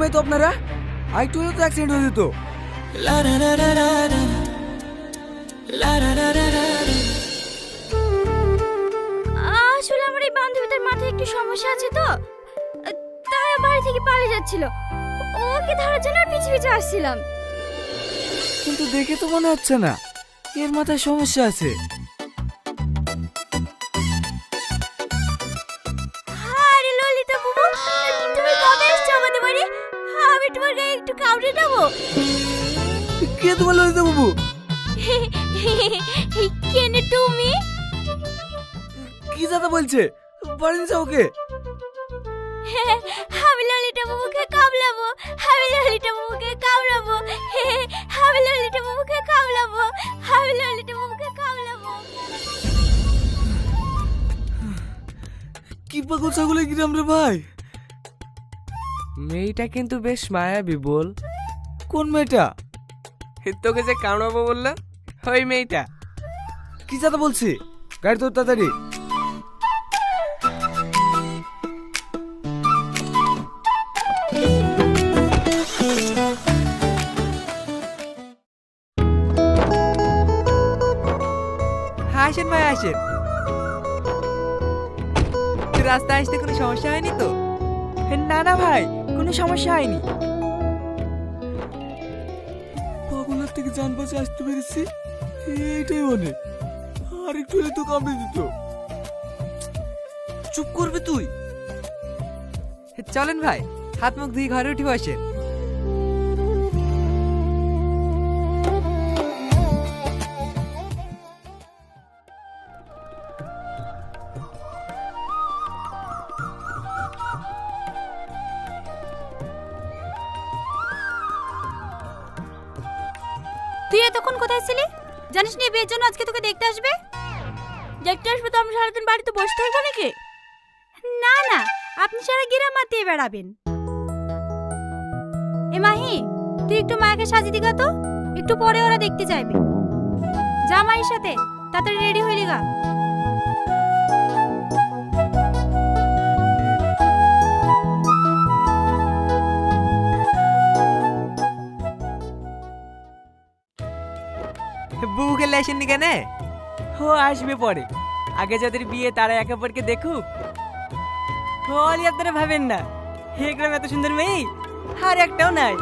মেয়ে তো আপনারা, আরেকটু হলে তো অ্যাক্সিডেন্ট হয়ে যেত। আসলে আমার এই বান্ধবীটার মাথায় একটু সমস্যা আছে তো, তাই বাড়ি থেকে পালিয়ে যাচ্ছিল। ওকে ধরার জন্য পিছু পিছু আসছিলাম। কিন্তু দেখে তো মনে হচ্ছে না এর মাথায় সমস্যা আছে। আরে ললিতা বাবু, তুমি কবে এসছো আমাদের বাড়ি? আমি তোমার গায়ে একটু কাউরে দেবো। কে তোমার ললিতা বাবু? কেনে তুমি? কি দাদা বলছে? বাড়ি নিয়ে যাও ওকে। আমি ললিতা বাবুকে কামড়াবো, আমি ললিতা বাবুকে কামড়াবো, আমি ললিতা বাবুকে কামড়াবো, আমি ললিতা বাবুকে কামড়াবো। কি পাগল ছাগলের গ্রাম রে ভাই। মেয়েটা কিন্তু বেশ মায়াবী বল। কোন মেয়েটা? তোকে যে কামড়াবো বললো ওই মেয়েটা। কি দাদা বলছে? গাড়ি তোর তাড়াতাড়ি। আসেন ভাই আসেন। রাস্তায় আসতে কোনো সমস্যা হয়নি তো? না না ভাই, কোনো সমস্যা হয়নি। পাগলের থেকে জান বাঁচে আসতে পেরেছি, এইটাই অনেক। আর একটু হলে তো কামড়ে দিত। চুপ করবে তুই? চলেন ভাই, হাত মুখ ধুয়ে ঘরে উঠে বসেন। তুই এতক্ষণ কোথায় ছিলি? জানিস না বিয়ের জন্য আজকে তোকে দেখতে আসবে? দেখতে আসবে তো আমরা সারাদিন বাড়িতে বসে থাকবো নাকি? না না, আপনি সারা গ্রাম মাতিয়ে বেড়াবেন। এ মাহি, তুই একটু মায়াকে সাজিয়ে দিগা তো, একটু পরে ওরা দেখতে যাইবে। যা মায়ের সাথে, তাড়াতাড়ি রেডি হইলি গা। বুকে লেসেননি কেন? ও আসবে পরে, আগে যাদের বিয়ে তারা একে অপরকে দেখুক। হলি আপনারা ভাবেন না, হে গ্রামে এত সুন্দর মেয়ে আর একটাও নাই।